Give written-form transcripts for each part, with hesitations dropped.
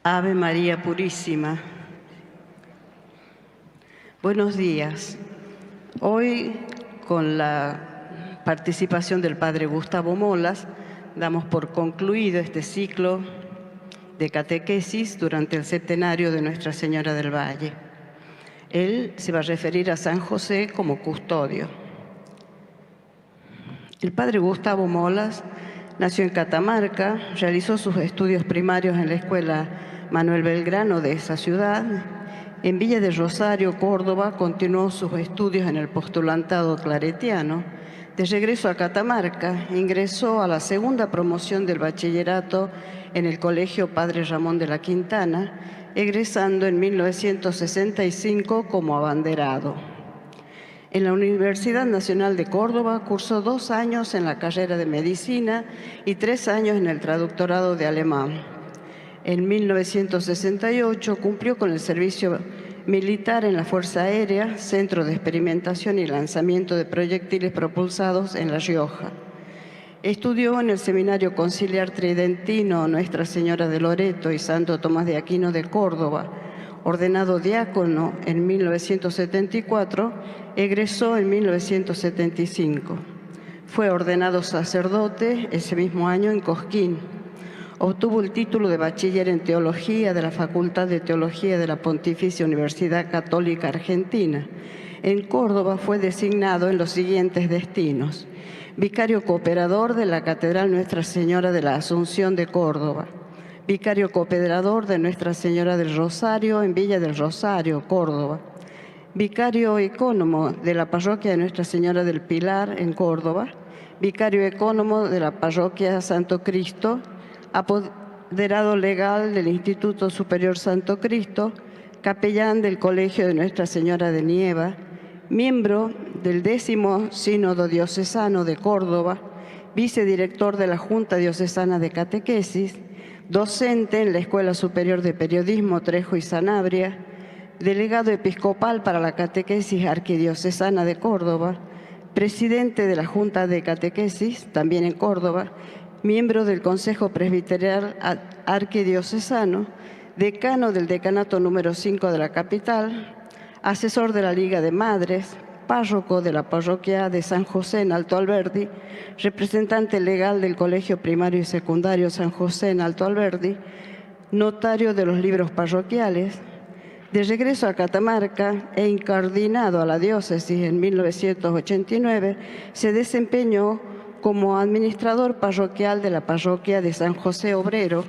Ave María Purísima. Buenos días. Hoy, con la participación del Padre Gustavo Molas, damos por concluido este ciclo de catequesis durante el septenario de Nuestra Señora del Valle. Él se va a referir a San José como custodio. El Padre Gustavo Molas nació en Catamarca, realizó sus estudios primarios en la Escuela Manuel Belgrano de esa ciudad. En Villa de Rosario, Córdoba, continuó sus estudios en el postulantado claretiano. De regreso a Catamarca, ingresó a la segunda promoción del bachillerato en el Colegio Padre Ramón de la Quintana, egresando en 1965 como abanderado. En la Universidad Nacional de Córdoba cursó 2 años en la carrera de Medicina y 3 años en el traductorado de alemán. En 1968 cumplió con el servicio militar en la Fuerza Aérea, Centro de Experimentación y Lanzamiento de Proyectiles Propulsados en La Rioja. Estudió en el Seminario Conciliar Tridentino Nuestra Señora de Loreto y Santo Tomás de Aquino de Córdoba. Ordenado diácono en 1974, egresó en 1975. Fue ordenado sacerdote ese mismo año en Cosquín. Obtuvo el título de bachiller en Teología de la Facultad de Teología de la Pontificia Universidad Católica Argentina. En Córdoba fue designado en los siguientes destinos: vicario cooperador de la Catedral Nuestra Señora de la Asunción de Córdoba, vicario cooperador de Nuestra Señora del Rosario en Villa del Rosario, Córdoba, vicario ecónomo de la Parroquia de Nuestra Señora del Pilar en Córdoba, vicario ecónomo de la Parroquia Santo Cristo, apoderado legal del Instituto Superior Santo Cristo, capellán del Colegio de Nuestra Señora de Nieva, miembro del 10º Sínodo Diocesano de Córdoba, vicedirector de la Junta Diocesana de Catequesis, docente en la Escuela Superior de Periodismo Trejo y Sanabria, delegado episcopal para la Catequesis Arquidiocesana de Córdoba, presidente de la Junta de Catequesis, también en Córdoba, miembro del Consejo Presbiteral Arquidiocesano, decano del Decanato número 5 de la capital, asesor de la Liga de Madres, párroco de la Parroquia de San José en Alto Alberdi, representante legal del Colegio Primario y Secundario San José en Alto Alberdi, notario de los libros parroquiales. De regreso a Catamarca e incardinado a la diócesis en 1989, se desempeñó como administrador parroquial de la Parroquia de San José Obrero,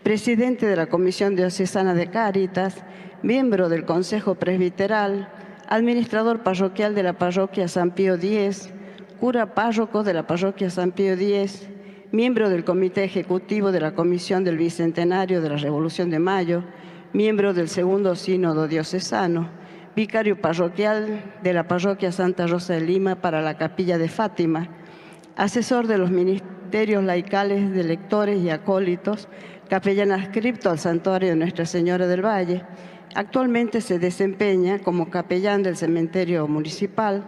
presidente de la Comisión Diocesana de Cáritas, miembro del Consejo Presbiteral, administrador parroquial de la Parroquia San Pío X, cura párroco de la Parroquia San Pío X, miembro del Comité Ejecutivo de la Comisión del Bicentenario de la Revolución de Mayo, miembro del Segundo Sínodo Diocesano, vicario parroquial de la Parroquia Santa Rosa de Lima para la Capilla de Fátima, asesor de los ministerios laicales de lectores y acólitos, capellán adscripto al Santuario de Nuestra Señora del Valle. Actualmente se desempeña como capellán del cementerio municipal,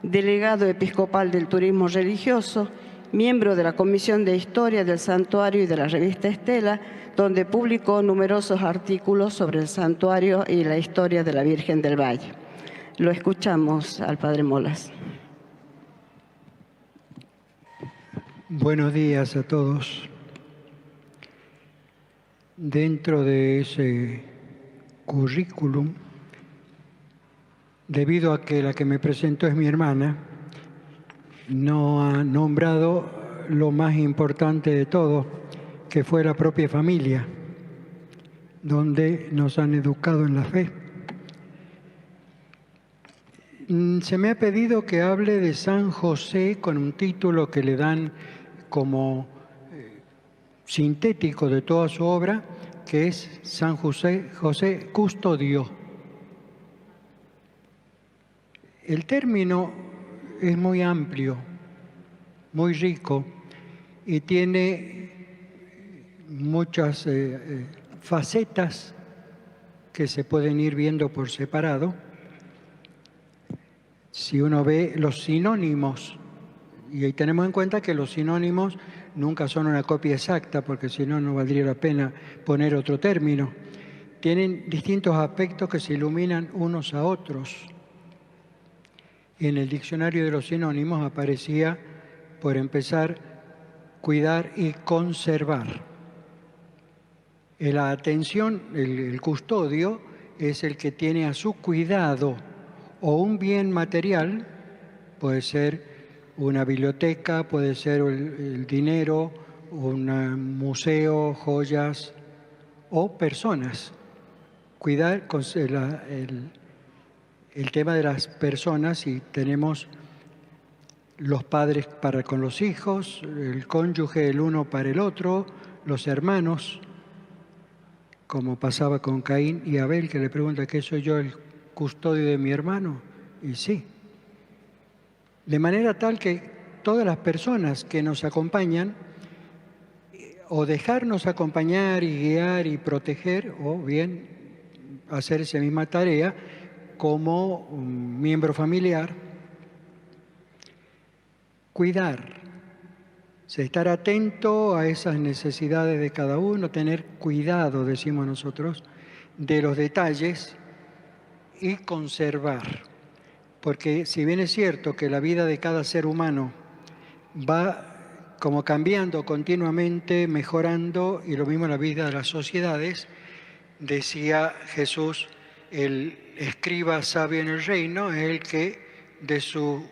delegado episcopal del turismo religioso, miembro de la Comisión de Historia del Santuario y de la revista Estela, donde publicó numerosos artículos sobre el santuario y la historia de la Virgen del Valle. Lo escuchamos al Padre Molas. Buenos días a todos. Dentro de ese currículum, debido a que la que me presentó es mi hermana, no ha nombrado lo más importante de todo, que fue la propia familia, donde nos han educado en la fe. Se me ha pedido que hable de San José con un título que le dan como sintético de toda su obra, que es San José Custodio. El término es muy amplio, muy rico y tiene muchas facetas que se pueden ir viendo por separado. Si uno ve los sinónimos, y ahí tenemos en cuenta que los sinónimos nunca son una copia exacta, porque si no, no valdría la pena poner otro término. Tienen distintos aspectos que se iluminan unos a otros. En el diccionario de los sinónimos aparecía, por empezar, cuidar y conservar. La atención, el custodio, es el que tiene a su cuidado o un bien material, puede ser una biblioteca, puede ser el dinero, un museo, joyas o personas. Cuidar el tema de las personas, y tenemos los padres para con los hijos, el cónyuge el uno para el otro, los hermanos, como pasaba con Caín y Abel, que le pregunta, ¿qué soy yo, el custodio de mi hermano? Y sí. De manera tal que todas las personas que nos acompañan, o dejarnos acompañar y guiar y proteger, o bien hacer esa misma tarea como un miembro familiar, cuidar, estar atento a esas necesidades de cada uno, tener cuidado, decimos nosotros, de los detalles y conservar. Porque si bien es cierto que la vida de cada ser humano va como cambiando continuamente, mejorando, y lo mismo la vida de las sociedades, decía Jesús, el escriba sabio en el reino es el que de su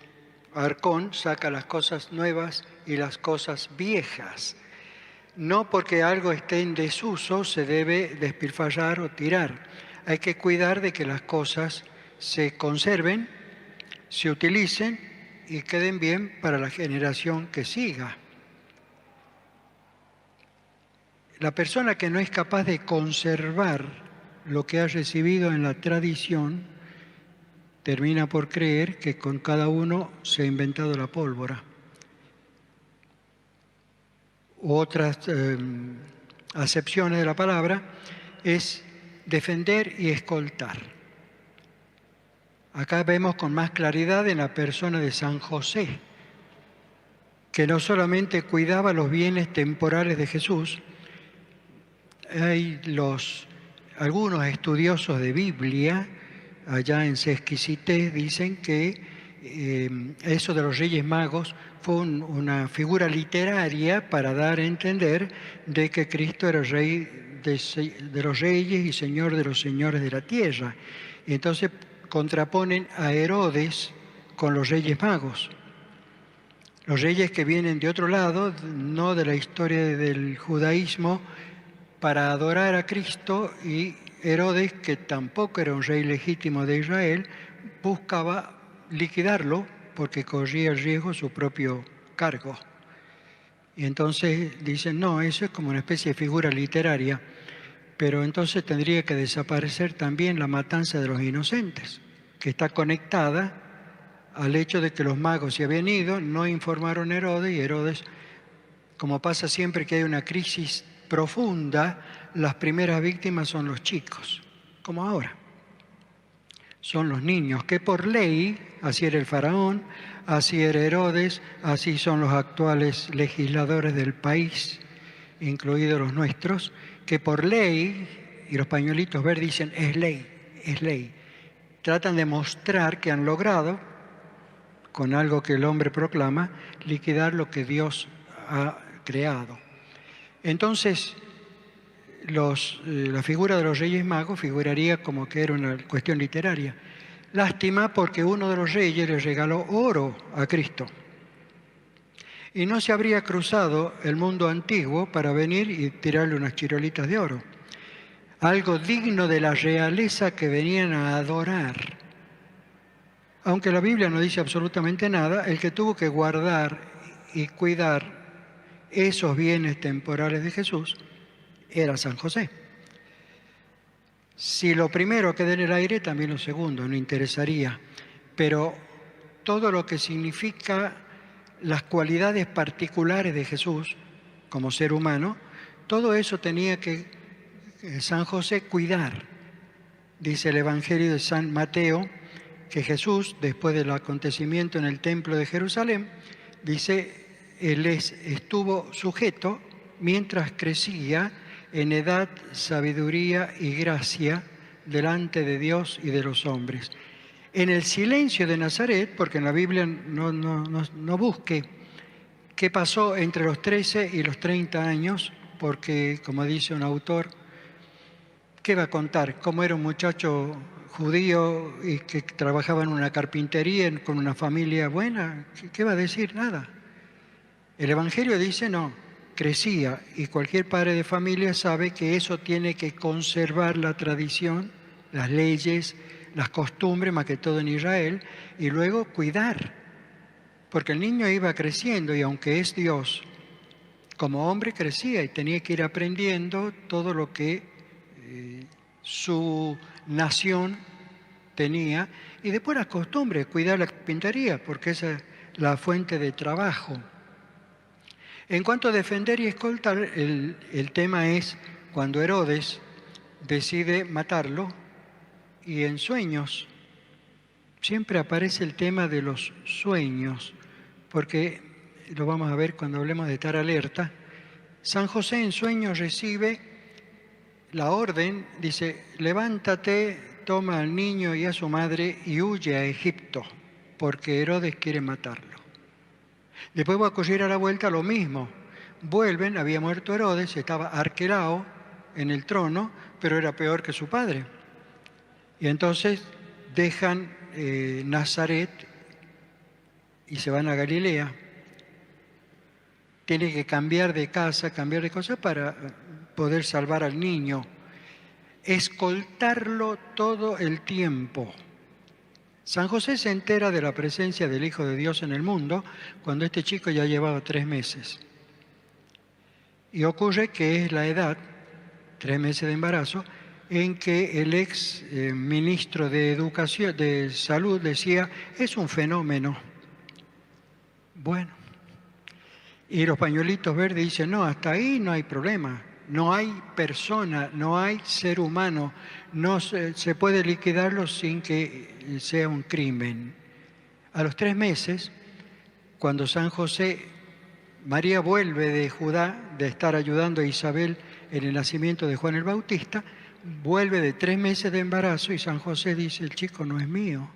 arcón saca las cosas nuevas y las cosas viejas. No porque algo esté en desuso se debe despilfarrar o tirar. Hay que cuidar de que las cosas se conserven, se utilicen y queden bien para la generación que siga. La persona que no es capaz de conservar lo que ha recibido en la tradición termina por creer que con cada uno se ha inventado la pólvora. Otras acepciones de la palabra es defender y escoltar. Acá vemos con más claridad en la persona de San José, que no solamente cuidaba los bienes temporales de Jesús. Hay algunos estudiosos de Biblia, allá en Sesquicité, dicen que eso de los Reyes Magos fue una figura literaria para dar a entender de que Cristo era Rey de los reyes y Señor de los señores de la tierra. Y entonces contraponen a Herodes con los Reyes Magos. Los reyes que vienen de otro lado, no de la historia del judaísmo, para adorar a Cristo, y Herodes, que tampoco era un rey legítimo de Israel, buscaba liquidarlo porque corría el riesgo su propio cargo. Y entonces dicen, no, eso es como una especie de figura literaria, pero entonces tendría que desaparecer también la matanza de los inocentes, que está conectada al hecho de que los magos se habían ido, no informaron a Herodes, y Herodes, como pasa siempre que hay una crisis profunda, las primeras víctimas son los chicos, como ahora. Son los niños, que por ley, así era el faraón, así era Herodes, así son los actuales legisladores del país, incluidos los nuestros, que por ley, y los pañuelitos verdes dicen, es ley, es ley. Tratan de mostrar que han logrado, con algo que el hombre proclama, liquidar lo que Dios ha creado. Entonces, la figura de los Reyes Magos figuraría como que era una cuestión literaria. Lástima, porque uno de los reyes le regaló oro a Cristo. Y no se habría cruzado el mundo antiguo para venir y tirarle unas chirolitas de oro. Algo digno de la realeza que venían a adorar. Aunque la Biblia no dice absolutamente nada, el que tuvo que guardar y cuidar esos bienes temporales de Jesús era San José. Si lo primero queda en el aire, también lo segundo, no interesaría. Pero todo lo que significa las cualidades particulares de Jesús como ser humano, todo eso tenía que San José cuidar. Dice el Evangelio de San Mateo que Jesús, después del acontecimiento en el templo de Jerusalén, dice, él estuvo sujeto mientras crecía en edad, sabiduría y gracia delante de Dios y de los hombres. En el silencio de Nazaret, porque en la Biblia no busque qué pasó entre los 13 y los 30 años, porque, como dice un autor, ¿qué va a contar? ¿Cómo era un muchacho judío y que trabajaba en una carpintería con una familia buena? ¿Qué va a decir? Nada. El Evangelio dice no, crecía, y cualquier padre de familia sabe que eso tiene que conservar la tradición, las leyes, las costumbres, más que todo en Israel, y luego cuidar, porque el niño iba creciendo y aunque es Dios, como hombre crecía y tenía que ir aprendiendo todo lo que su nación tenía, y después las costumbres, cuidar la carpintería, porque esa es la fuente de trabajo. En cuanto a defender y escoltar, el tema es cuando Herodes decide matarlo, y en sueños siempre aparece el tema de los sueños, porque lo vamos a ver cuando hablemos de estar alerta. San José en sueños recibe la orden, dice, levántate, toma al niño y a su madre y huye a Egipto, porque Herodes quiere matarlo. Después va a ocurrir a la vuelta lo mismo. Vuelven, había muerto Herodes, estaba Arquelao en el trono, pero era peor que su padre. Y entonces dejan Nazaret y se van a Galilea. Tienen que cambiar de casa, cambiar de cosas para poder salvar al niño. Escoltarlo todo el tiempo. San José se entera de la presencia del Hijo de Dios en el mundo cuando este chico ya llevaba 3 meses. Y ocurre que es la edad, 3 meses de embarazo, en que el ex ministro de Educación, de Salud decía, es un fenómeno. Bueno, y los pañuelitos verdes dicen, no, hasta ahí no hay problema, no hay persona, no hay ser humano, no se puede liquidarlo sin que sea un crimen. A los 3 meses, cuando San José, María vuelve de Judá, de estar ayudando a Isabel en el nacimiento de Juan el Bautista, vuelve de 3 meses de embarazo y San José dice, el chico no es mío,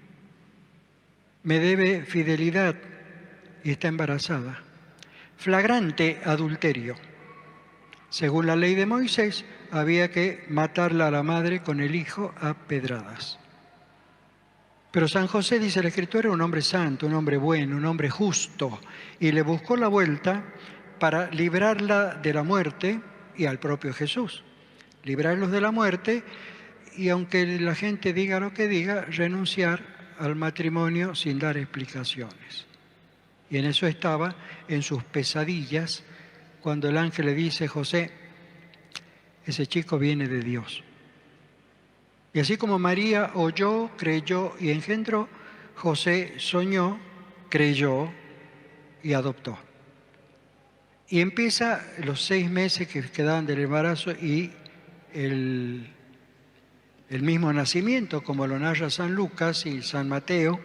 me debe fidelidad y está embarazada. Flagrante adulterio. Según la ley de Moisés, había que matarla a la madre con el hijo a pedradas. Pero San José, dice la Escritura, era un hombre santo, un hombre bueno, un hombre justo, y le buscó la vuelta para librarla de la muerte y al propio Jesús. Librarlos de la muerte y, aunque la gente diga lo que diga, renunciar al matrimonio sin dar explicaciones. Y en eso estaba, en sus pesadillas, cuando el ángel le dice, José, ese chico viene de Dios. Y así como María oyó, creyó y engendró, José soñó, creyó y adoptó. Y empieza los 6 meses que quedaban del embarazo y el mismo nacimiento, como lo narra San Lucas y San Mateo,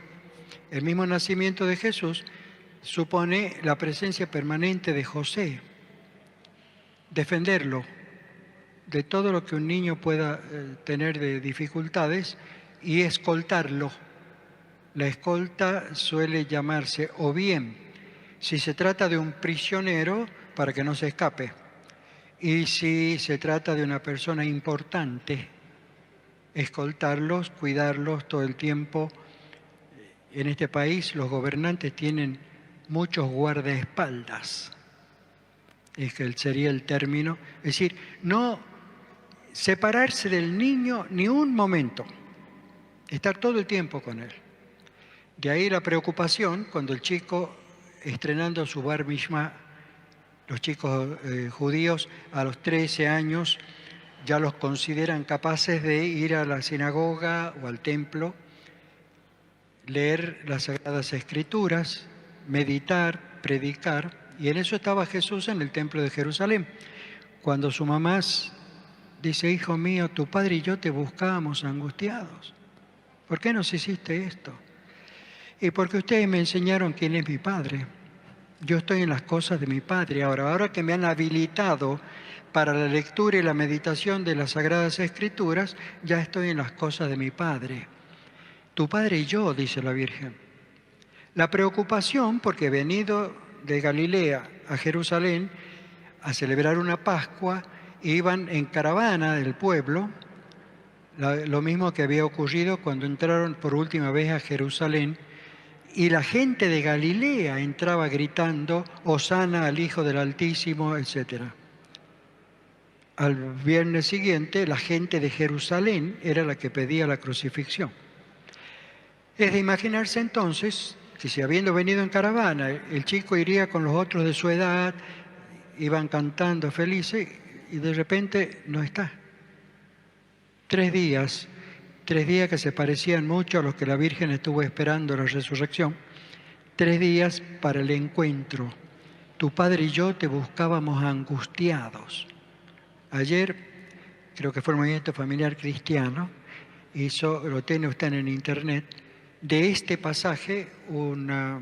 el mismo nacimiento de Jesús supone la presencia permanente de José, defenderlo de todo lo que un niño pueda tener de dificultades y escoltarlo. La escolta suele llamarse, o bien, si se trata de un prisionero, para que no se escape, y si se trata de una persona importante, escoltarlos, cuidarlos todo el tiempo. En este país los gobernantes tienen muchos guardaespaldas, es que sería el término, es decir, no separarse del niño ni un momento, estar todo el tiempo con él. De ahí la preocupación cuando el chico, estrenando su bar mishma, los chicos judíos a los 13 años ya los consideran capaces de ir a la sinagoga o al templo, leer las Sagradas Escrituras, meditar, predicar, y en eso estaba Jesús en el templo de Jerusalén. Cuando su mamá dice, hijo mío, tu padre y yo te buscábamos angustiados. ¿Por qué nos hiciste esto? Y porque ustedes me enseñaron quién es mi padre. Yo estoy en las cosas de mi Padre. Ahora que me han habilitado para la lectura y la meditación de las Sagradas Escrituras, ya estoy en las cosas de mi Padre. Tu Padre y yo, dice la Virgen. La preocupación, porque he venido de Galilea a Jerusalén a celebrar una Pascua, iban en caravana del pueblo, lo mismo que había ocurrido cuando entraron por última vez a Jerusalén, y la gente de Galilea entraba gritando, Hosana al Hijo del Altísimo, etc. Al viernes siguiente, la gente de Jerusalén era la que pedía la crucifixión. Es de imaginarse entonces que si habiendo venido en caravana, el chico iría con los otros de su edad, iban cantando felices, y de repente no está. 3 días que se parecían mucho a los que la Virgen estuvo esperando la resurrección. 3 días para el encuentro. Tu Padre y yo te buscábamos angustiados. Ayer, creo que fue el Movimiento Familiar Cristiano, lo tiene usted en internet, de este pasaje una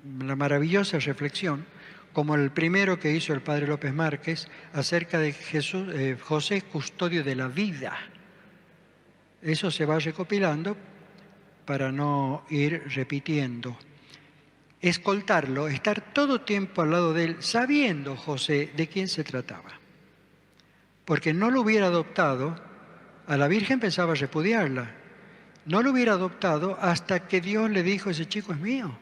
maravillosa reflexión, como el primero que hizo el Padre López Márquez, acerca de José, custodio de la vida. Eso se va recopilando para no ir repitiendo. Escoltarlo, estar todo tiempo al lado de él, sabiendo José de quién se trataba. Porque no lo hubiera adoptado, a la Virgen pensaba repudiarla, no lo hubiera adoptado hasta que Dios le dijo, ese chico es mío.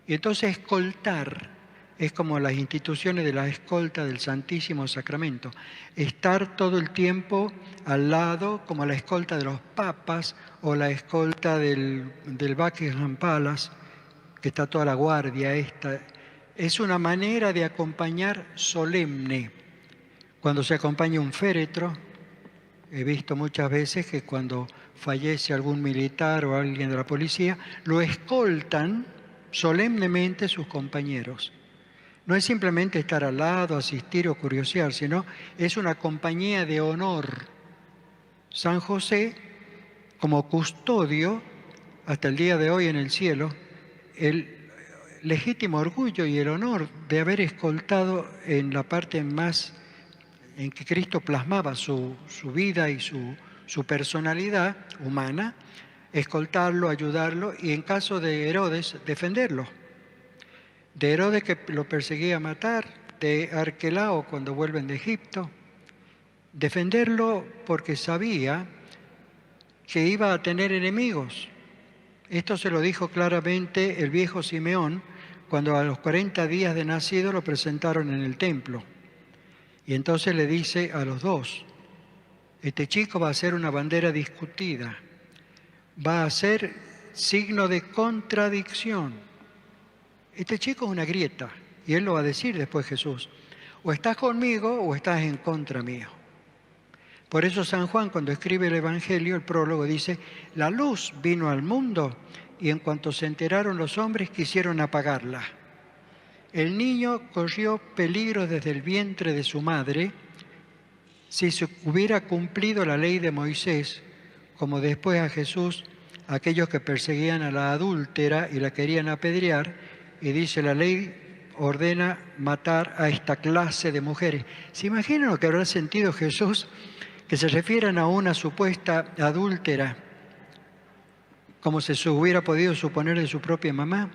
Y entonces escoltar es como las instituciones de la escolta del Santísimo Sacramento. Estar todo el tiempo al lado, como la escolta de los papas o la escolta del Buckingham Palace, que está toda la guardia esta. Es una manera de acompañar solemne. Cuando se acompaña un féretro, he visto muchas veces que cuando fallece algún militar o alguien de la policía, lo escoltan solemnemente sus compañeros. No es simplemente estar al lado, asistir o curiosear, sino es una compañía de honor. San José, como custodio, hasta el día de hoy en el cielo, el legítimo orgullo y el honor de haber escoltado en la parte más en que Cristo plasmaba su vida y su personalidad humana, escoltarlo, ayudarlo y en caso de Herodes, defenderlo. De Herodes que lo perseguía matar, de Arquelao cuando vuelven de Egipto, defenderlo porque sabía que iba a tener enemigos. Esto se lo dijo claramente el viejo Simeón cuando a los 40 días de nacido lo presentaron en el templo. Y entonces le dice a los dos, este chico va a ser una bandera discutida, va a ser signo de contradicción. Este chico es una grieta, y él lo va a decir después Jesús, o estás conmigo o estás en contra mío. Por eso San Juan, cuando escribe el Evangelio, el prólogo dice, la luz vino al mundo y en cuanto se enteraron los hombres quisieron apagarla. El niño corrió peligro desde el vientre de su madre si se hubiera cumplido la ley de Moisés, como después a Jesús, aquellos que perseguían a la adúltera y la querían apedrear, y dice la ley ordena matar a esta clase de mujeres. ¿Se imaginan lo que habrá sentido Jesús? Que se refieran a una supuesta adúltera, como se hubiera podido suponer de su propia mamá.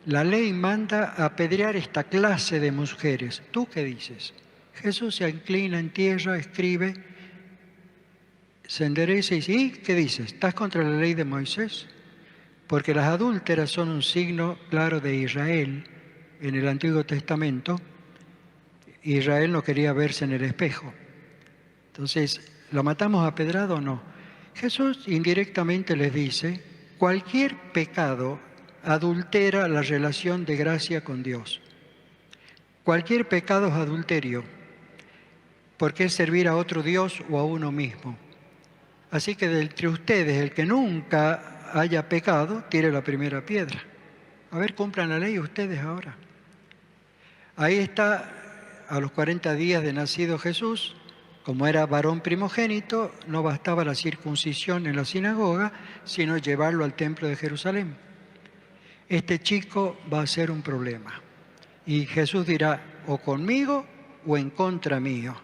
La ley manda apedrear esta clase de mujeres. ¿Tú qué dices? Jesús se inclina en tierra, escribe, se endereza y dice, ¿y qué dices? ¿Estás contra la ley de Moisés? Porque las adúlteras son un signo claro de Israel en el Antiguo Testamento. Israel no quería verse en el espejo. Entonces, ¿lo matamos a pedrada o no? Jesús indirectamente les dice, cualquier pecado adultera la relación de gracia con Dios. Cualquier pecado es adulterio, porque es servir a otro Dios o a uno mismo. Así que de entre ustedes, el que nunca haya pecado, tire la primera piedra. A ver, cumplan la ley ustedes ahora. Ahí está, a los 40 días de nacido Jesús, como era varón primogénito, no bastaba la circuncisión en la sinagoga, sino llevarlo al templo de Jerusalén. este chico va a ser un problema. Y Jesús dirá, o conmigo o en contra mío.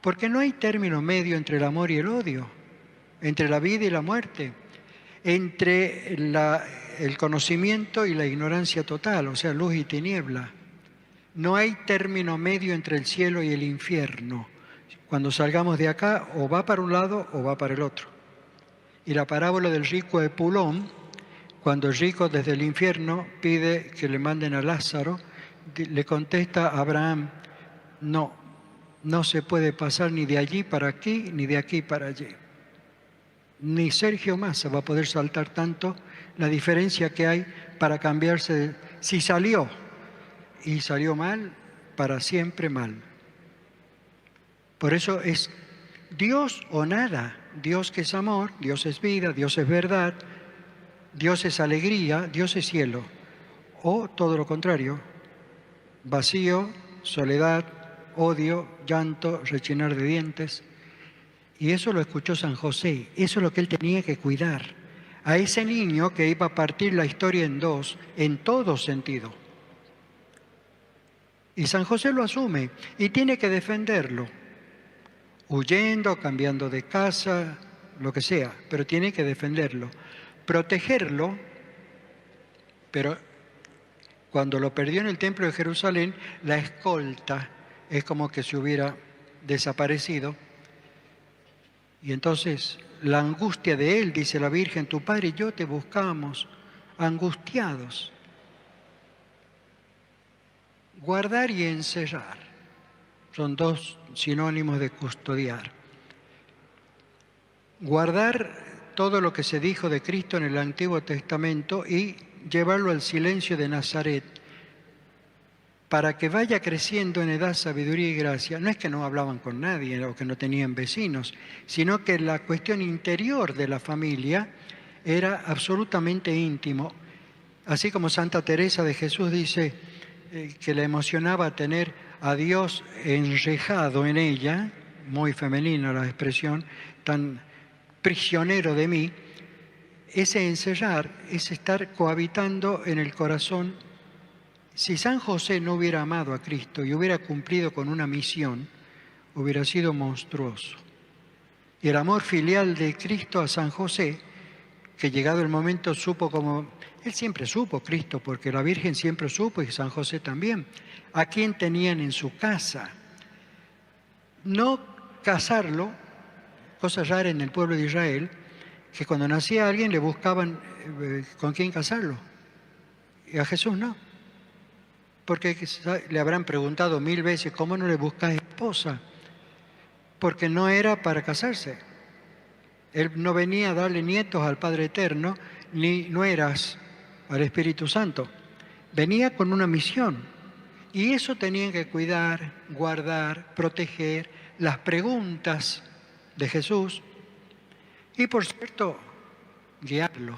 Porque no hay término medio entre el amor y el odio, entre la vida y la muerte, entre el conocimiento y la ignorancia total, o sea, luz y tiniebla. No hay término medio entre el cielo y el infierno. Cuando salgamos de acá, o va para un lado o va para el otro. Y la parábola del rico Epulón, cuando el rico desde el infierno pide que le manden a Lázaro, le contesta a Abraham, no se puede pasar ni de allí para aquí, ni de aquí para allí. Ni Sergio Massa va a poder saltar tanto la diferencia que hay para cambiarse. Si salió y salió mal, para siempre mal. Por eso es Dios o nada. Dios que es amor, Dios es vida, Dios es verdad, Dios es alegría, Dios es cielo. O todo lo contrario, vacío, soledad, odio, llanto, rechinar de dientes. Y eso lo escuchó San José, eso es lo que él tenía que cuidar. A ese niño que iba a partir la historia en dos, en todo sentido. Y San José lo asume y tiene que defenderlo, huyendo, cambiando de casa, lo que sea, pero tiene que defenderlo, protegerlo, pero cuando lo perdió en el templo de Jerusalén, la escolta es como que se hubiera desaparecido. Y entonces la angustia de él, dice la Virgen, tu padre y yo te buscamos, angustiados. Guardar y encerrar son dos sinónimos de custodiar. Guardar todo lo que se dijo de Cristo en el Antiguo Testamento y llevarlo al silencio de Nazaret para que vaya creciendo en edad, sabiduría y gracia. No es que no hablaban con nadie o que no tenían vecinos, sino que la cuestión interior de la familia era absolutamente íntimo. Así como Santa Teresa de Jesús dice que le emocionaba tener a Dios enrejado en ella, muy femenina la expresión, tan prisionero de mí, ese encerrar es estar cohabitando en el corazón. Si San José no hubiera amado a Cristo y hubiera cumplido con una misión, hubiera sido monstruoso. Y el amor filial de Cristo a San José, que llegado el momento supo como... Él siempre supo, Cristo, porque la Virgen siempre supo y San José también. ¿A quién tenían en su casa? No casarlo, cosa rara en el pueblo de Israel, que cuando nacía alguien le buscaban con quién casarlo. Y a Jesús no. Porque le habrán preguntado 1000 veces, ¿cómo no le buscas esposa? Porque no era para casarse. Él no venía a darle nietos al Padre Eterno, ni nueras al Espíritu Santo. Venía con una misión. Y eso tenían que cuidar, guardar, proteger las preguntas de Jesús. Y por cierto, guiarlo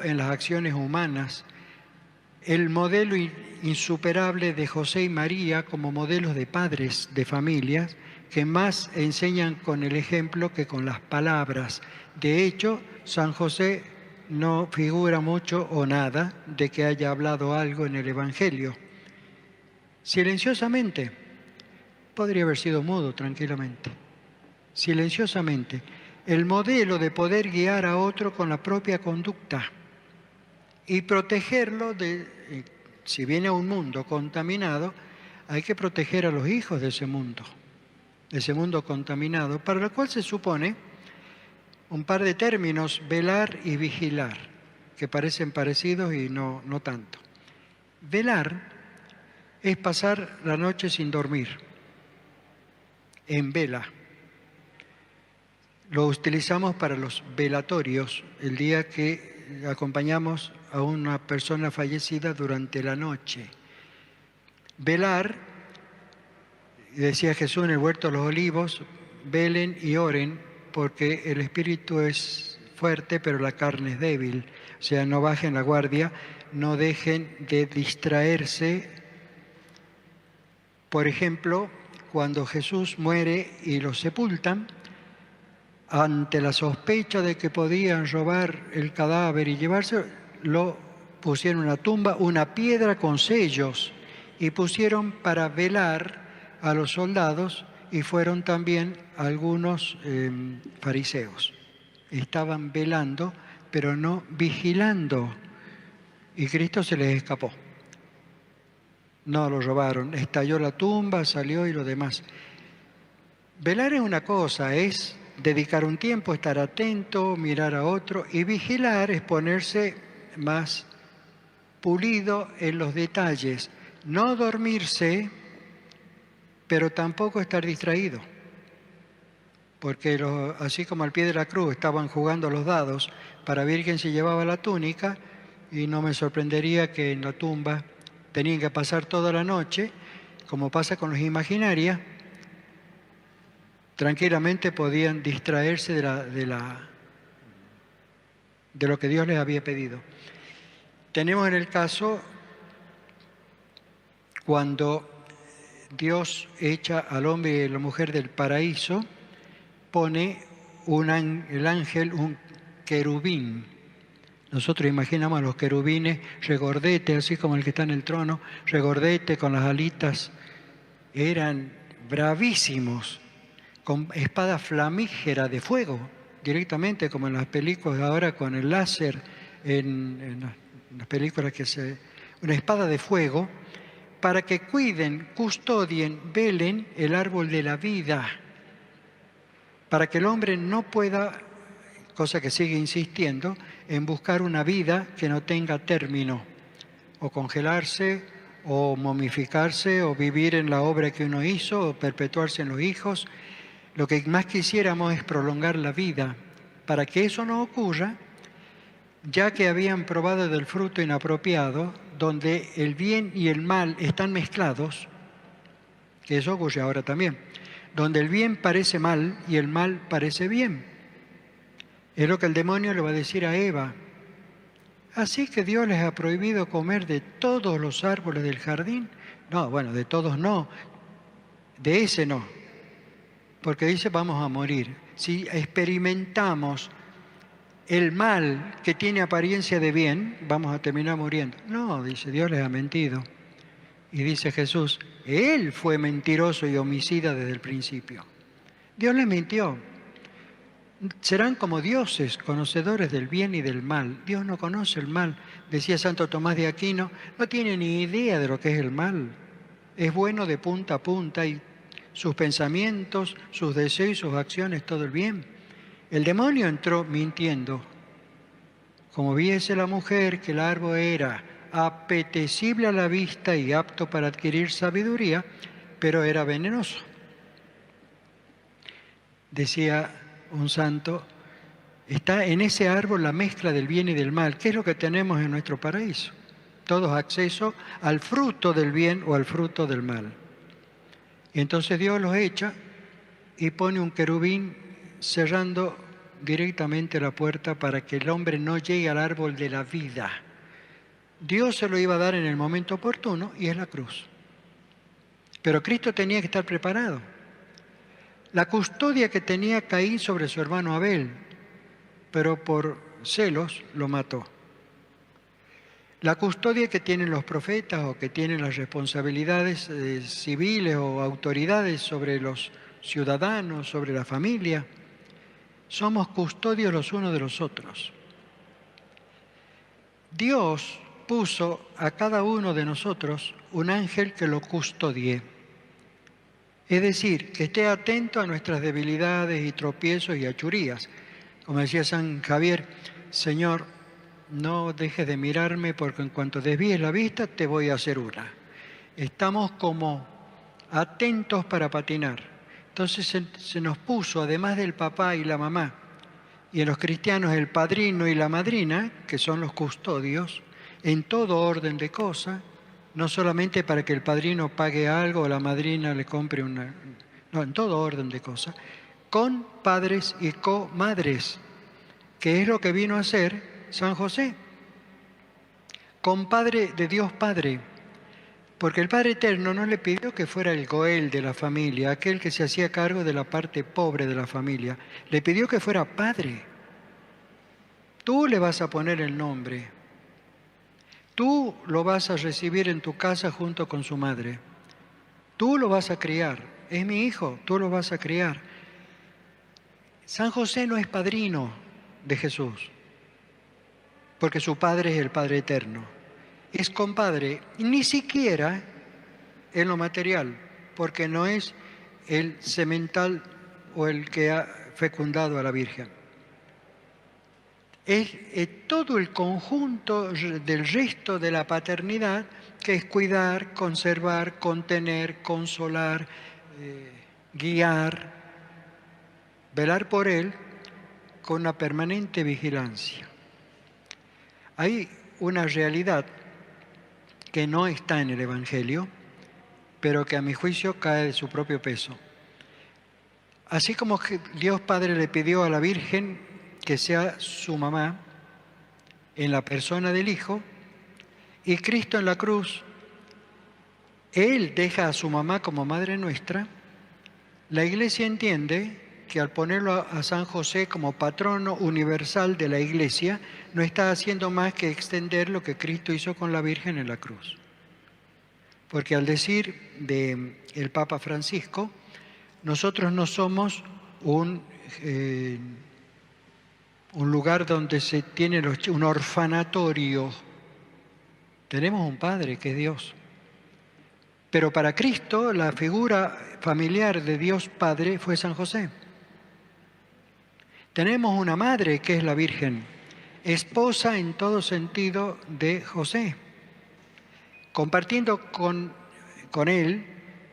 en las acciones humanas. El modelo insuperable de José y María como modelos de padres de familias que más enseñan con el ejemplo que con las palabras. De hecho, San José no figura mucho o nada de que haya hablado algo en el Evangelio. Silenciosamente, podría haber sido mudo tranquilamente. Silenciosamente, el modelo de poder guiar a otro con la propia conducta y protegerlo de, si viene a un mundo contaminado, hay que proteger a los hijos de ese mundo contaminado, para lo cual se supone un par de términos, velar y vigilar, que parecen parecidos y no tanto. Velar es pasar la noche sin dormir, en vela. Lo utilizamos para los velatorios, el día que acompañamos a una persona fallecida durante la noche. Velar, decía Jesús en el Huerto de los Olivos, velen y oren, porque el espíritu es fuerte, pero la carne es débil. O sea, no bajen la guardia, no dejen de distraerse. Por ejemplo, cuando Jesús muere y lo sepultan, ante la sospecha de que podían robar el cadáver y llevarse, lo pusieron en una tumba, una piedra con sellos, y pusieron para velar a los soldados, y fueron también algunos fariseos. Estaban velando, pero no vigilando, y Cristo se les escapó. No lo robaron, estalló la tumba, salió y lo demás. Velar es una cosa, es dedicar un tiempo, estar atento, mirar a otro, y vigilar es ponerse más pulido en los detalles. No dormirse, pero tampoco estar distraído. Porque así como al pie de la cruz estaban jugando los dados para ver quién se llevaba la túnica, y no me sorprendería que en la tumba tenían que pasar toda la noche, como pasa con los imaginarias, tranquilamente podían distraerse de lo que Dios les había pedido. Tenemos en el caso cuando Dios echa al hombre y a la mujer del paraíso, pone el ángel un querubín. Nosotros imaginamos a los querubines regordetes, así como el que está en el trono, regordete con las alitas. Eran bravísimos, con espada flamígera de fuego, directamente como en las películas ahora con el láser, en las películas una espada de fuego, para que cuiden, custodien, velen el árbol de la vida, para que el hombre no pueda, cosa que sigue insistiendo, en buscar una vida que no tenga término, o congelarse, o momificarse, o vivir en la obra que uno hizo, o perpetuarse en los hijos. Lo que más quisiéramos es prolongar la vida. Para que eso no ocurra, ya que habían probado del fruto inapropiado, donde el bien y el mal están mezclados, que eso ocurre ahora también, donde el bien parece mal y el mal parece bien. Es lo que el demonio le va a decir a Eva. Así que Dios les ha prohibido comer de todos los árboles del jardín. No, bueno, de todos no, de ese no, porque dice vamos a morir. Si experimentamos el mal que tiene apariencia de bien, vamos a terminar muriendo. No, dice, Dios les ha mentido. Y dice Jesús, Él fue mentiroso y homicida desde el principio. Dios les mintió. Serán como dioses, conocedores del bien y del mal. Dios no conoce el mal. Decía Santo Tomás de Aquino, no tiene ni idea de lo que es el mal. Es bueno de punta a punta y sus pensamientos, sus deseos y sus acciones, todo el bien. El demonio entró mintiendo. Como viese la mujer que el árbol era apetecible a la vista y apto para adquirir sabiduría, pero era venenoso. Decía un santo, está en ese árbol la mezcla del bien y del mal. ¿Qué es lo que tenemos en nuestro paraíso? Todos acceso al fruto del bien o al fruto del mal. Y entonces Dios los echa y pone un querubín cerrando directamente la puerta para que el hombre no llegue al árbol de la vida. Dios se lo iba a dar en el momento oportuno y es la cruz. Pero Cristo tenía que estar preparado. La custodia que tenía Caín sobre su hermano Abel, pero por celos lo mató. La custodia que tienen los profetas o que tienen las responsabilidades civiles o autoridades sobre los ciudadanos, sobre la familia, somos custodios los unos de los otros. Dios puso a cada uno de nosotros un ángel que lo custodie. Es decir, que esté atento a nuestras debilidades y tropiezos y achurías. Como decía San Javier, Señor, no dejes de mirarme porque en cuanto desvíes la vista te voy a hacer una. Estamos como atentos para patinar. Entonces se nos puso, además del papá y la mamá, y en los cristianos el padrino y la madrina, que son los custodios, en todo orden de cosas, no solamente para que el padrino pague algo o la madrina le compre una... No, en todo orden de cosas, con padres y comadres, que es lo que vino a hacer San José, compadre de Dios Padre, Porque el Padre Eterno no le pidió que fuera el Goel de la familia, aquel que se hacía cargo de la parte pobre de la familia. Le pidió que fuera padre. Tú le vas a poner el nombre. Tú lo vas a recibir en tu casa junto con su madre. Tú lo vas a criar. Es mi hijo, tú lo vas a criar. San José no es padrino de Jesús, porque su padre es el Padre Eterno. Es compadre, ni siquiera en lo material, porque no es el semental o el que ha fecundado a la Virgen. Es todo el conjunto del resto de la paternidad, que es cuidar, conservar, contener, consolar, guiar, velar por él con una permanente vigilancia. Hay una realidad que no está en el Evangelio, pero que a mi juicio cae de su propio peso. Así como Dios Padre le pidió a la Virgen que sea su mamá en la persona del Hijo, y Cristo en la cruz, Él deja a su mamá como Madre nuestra, la Iglesia entiende que al ponerlo a San José como patrono universal de la Iglesia, no está haciendo más que extender lo que Cristo hizo con la Virgen en la cruz. Porque al decir del Papa Francisco, nosotros no somos un lugar donde se tiene un orfanatorio. Tenemos un Padre que es Dios. Pero para Cristo la figura familiar de Dios Padre fue San José. Tenemos una madre que es la Virgen, esposa en todo sentido de José, compartiendo con él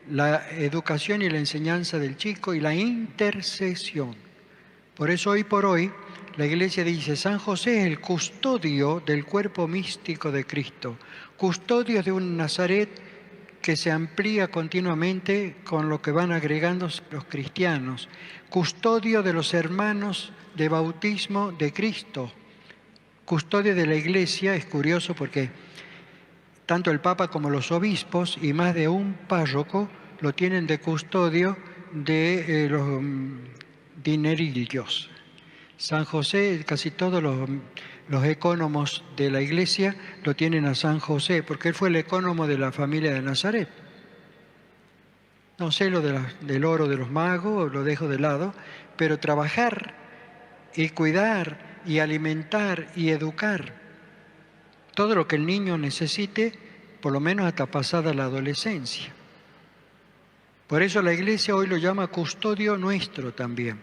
la educación y la enseñanza del chico y la intercesión. Por eso hoy por hoy la Iglesia dice, San José es el custodio del cuerpo místico de Cristo, custodio de un Nazaret que se amplía continuamente con lo que van agregando los cristianos, custodio de los hermanos de bautismo de Cristo, custodio de la Iglesia. Es curioso porque tanto el Papa como los obispos y más de un párroco lo tienen de custodio de los dinerillos. San José, casi todos los ecónomos de la Iglesia lo tienen a San José, porque él fue el ecónomo de la familia de Nazaret. No sé lo del oro de los magos, lo dejo de lado, pero trabajar y cuidar y alimentar y educar todo lo que el niño necesite, por lo menos hasta pasada la adolescencia. Por eso la Iglesia hoy lo llama custodio nuestro también,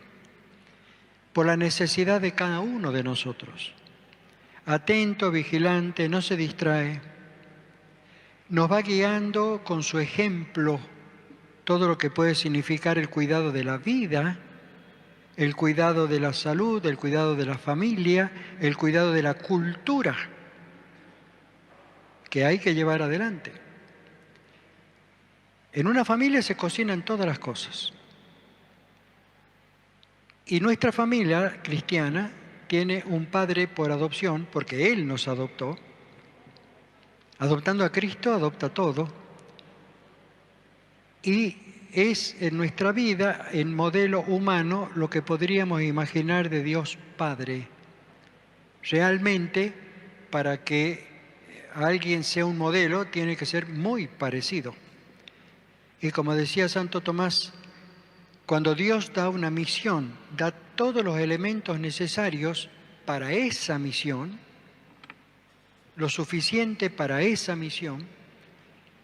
por la necesidad de cada uno de nosotros. Atento, vigilante, no se distrae. Nos va guiando con su ejemplo todo lo que puede significar el cuidado de la vida, el cuidado de la salud, el cuidado de la familia, el cuidado de la cultura que hay que llevar adelante. En una familia se cocinan todas las cosas. Y nuestra familia cristiana tiene un padre por adopción, porque Él nos adoptó. Adoptando a Cristo, adopta todo. Y es en nuestra vida, en modelo humano, lo que podríamos imaginar de Dios Padre. Realmente, para que alguien sea un modelo, tiene que ser muy parecido. Y como decía Santo Tomás, cuando Dios da una misión, da todos los elementos necesarios para esa misión, lo suficiente para esa misión,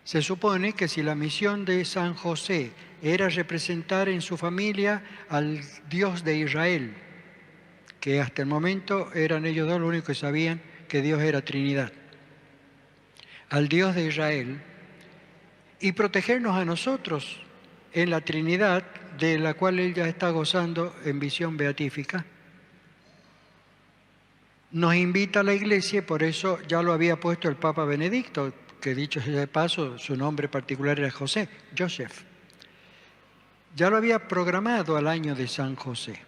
se supone que si la misión de San José era representar en su familia al Dios de Israel, que hasta el momento eran ellos dos los únicos que sabían que Dios era Trinidad, al Dios de Israel, y protegernos a nosotros en la Trinidad, de la cual Él ya está gozando en visión beatífica. Nos invita a la Iglesia, y por eso ya lo había puesto el Papa Benedicto, que dicho sea de paso, su nombre particular era José, Joseph. Ya lo había programado al año de San José.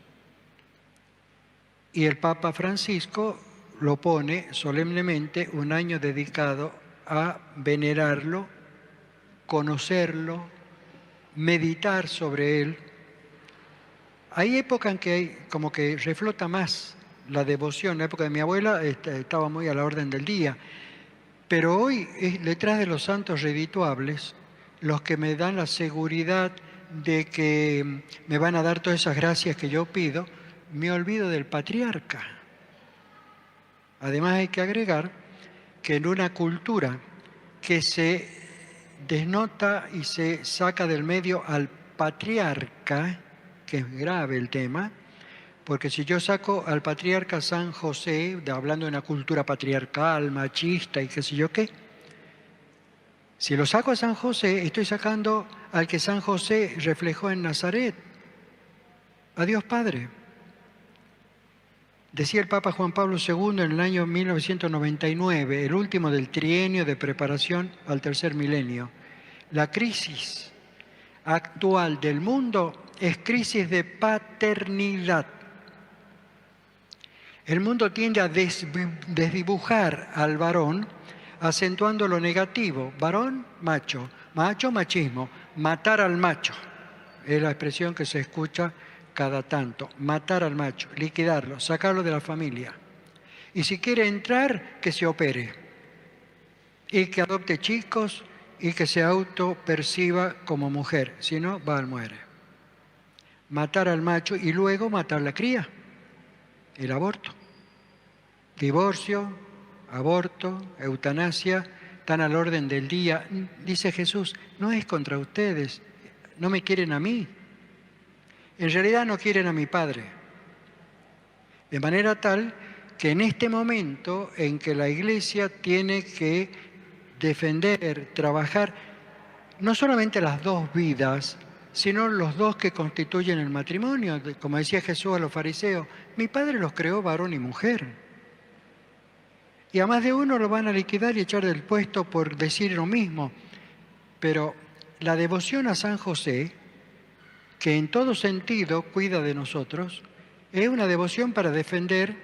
Y el Papa Francisco lo pone solemnemente un año dedicado a venerarlo conocerlo, meditar sobre él. Hay épocas en que como que reflota más la devoción. En la época de mi abuela estaba muy a la orden del día. Pero hoy es detrás de los santos redituables los que me dan la seguridad de que me van a dar todas esas gracias que yo pido. Me olvido del patriarca. Además hay que agregar que en una cultura que se desnota y se saca del medio al patriarca, que es grave el tema, porque si yo saco al patriarca San José, hablando de una cultura patriarcal, machista y qué sé yo qué, si lo saco a San José, estoy sacando al que San José reflejó en Nazaret, a Dios Padre. Decía el Papa Juan Pablo II en el año 1999, el último del trienio de preparación al tercer milenio, la crisis actual del mundo es crisis de paternidad. El mundo tiende a desdibujar al varón, acentuando lo negativo. Varón, macho. Macho, machismo. Matar al macho. Es la expresión que se escucha cada tanto. Matar al macho, liquidarlo, sacarlo de la familia. Y si quiere entrar, que se opere. Y que adopte chicos y que se autoperciba como mujer. Si no, va al muere. Matar al macho y luego matar la cría. El aborto. Divorcio, aborto, eutanasia, están al orden del día. Dice Jesús, no es contra ustedes, no me quieren a mí. En realidad no quieren a mi Padre. De manera tal que en este momento en que la Iglesia tiene que defender, trabajar, no solamente las dos vidas, sino los dos que constituyen el matrimonio. Como decía Jesús a los fariseos, mi Padre los creó varón y mujer. Y a más de uno lo van a liquidar y echar del puesto por decir lo mismo. Pero la devoción a San José, que en todo sentido cuida de nosotros, es una devoción para defender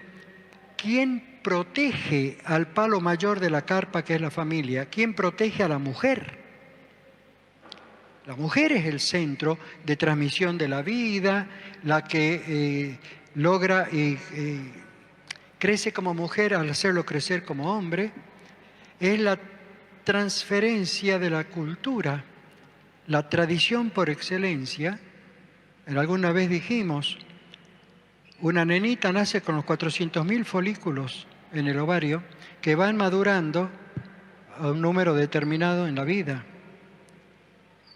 quién protege al palo mayor de la carpa, que es la familia, quién protege a la mujer. La mujer es el centro de transmisión de la vida, la que logra crece como mujer al hacerlo crecer como hombre, es la transferencia de la cultura, la tradición por excelencia. Alguna vez dijimos, una nenita nace con los 400.000 folículos en el ovario que van madurando a un número determinado en la vida.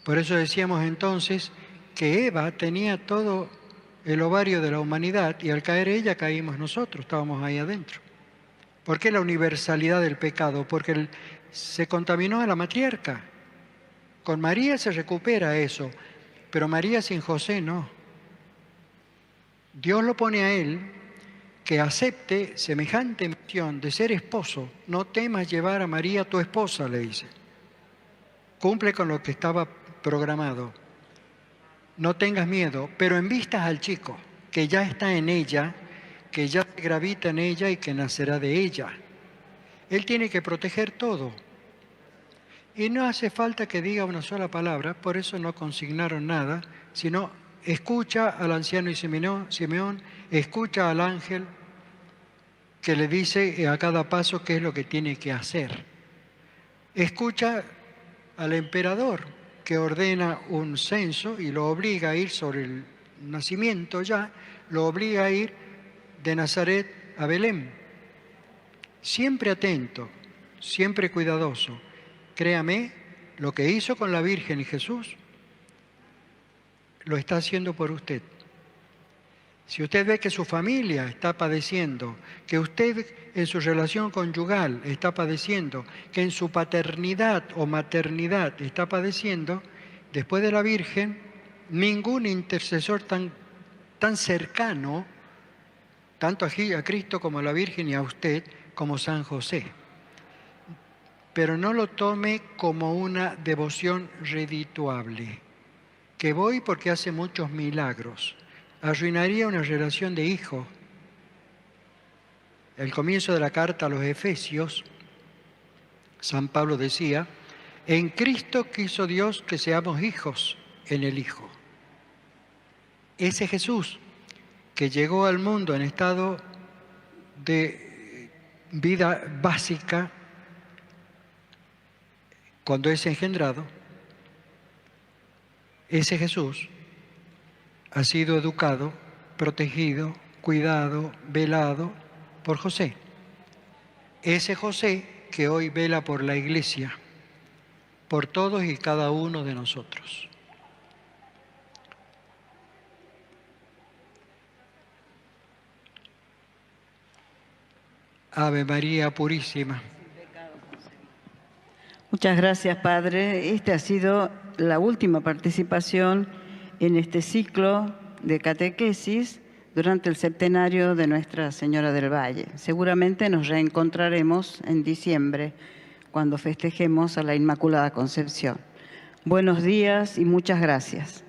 Por eso decíamos entonces que Eva tenía todo el ovario de la humanidad y al caer ella caímos nosotros, estábamos ahí adentro. ¿Por qué la universalidad del pecado? Porque se contaminó a la matriarca. Con María se recupera eso, pero María sin José no. Dios lo pone a él que acepte semejante misión de ser esposo. No temas llevar a María tu esposa, le dice. Cumple con lo que estaba programado. No tengas miedo, pero en vistas al chico, que ya está en ella, que ya gravita en ella y que nacerá de ella. Él tiene que proteger todo. Y no hace falta que diga una sola palabra, por eso no consignaron nada, sino escucha al anciano y Simeón, escucha al ángel que le dice a cada paso qué es lo que tiene que hacer. Escucha al emperador que ordena un censo y lo obliga a ir sobre el nacimiento ya, lo obliga a ir de Nazaret a Belén. Siempre atento, siempre cuidadoso. Créame, lo que hizo con la Virgen y Jesús, lo está haciendo por usted. Si usted ve que su familia está padeciendo, que usted en su relación conyugal está padeciendo, que en su paternidad o maternidad está padeciendo, después de la Virgen, ningún intercesor tan cercano, tanto a Cristo como a la Virgen y a usted, como San José. Pero no lo tome como una devoción redituable, que voy porque hace muchos milagros. Arruinaría una relación de hijo. El comienzo de la carta a los Efesios, San Pablo decía En Cristo quiso Dios que seamos hijos en el Hijo. Ese Jesús que llegó al mundo en estado de vida básica cuando es engendrado, ese Jesús ha sido educado, protegido, cuidado, velado por José. Ese José que hoy vela por la Iglesia, por todos y cada uno de nosotros. Ave María Purísima. Muchas gracias, Padre. Esta ha sido la última participación en este ciclo de catequesis durante el septenario de Nuestra Señora del Valle. Seguramente nos reencontraremos en diciembre, cuando festejemos a la Inmaculada Concepción. Buenos días y muchas gracias.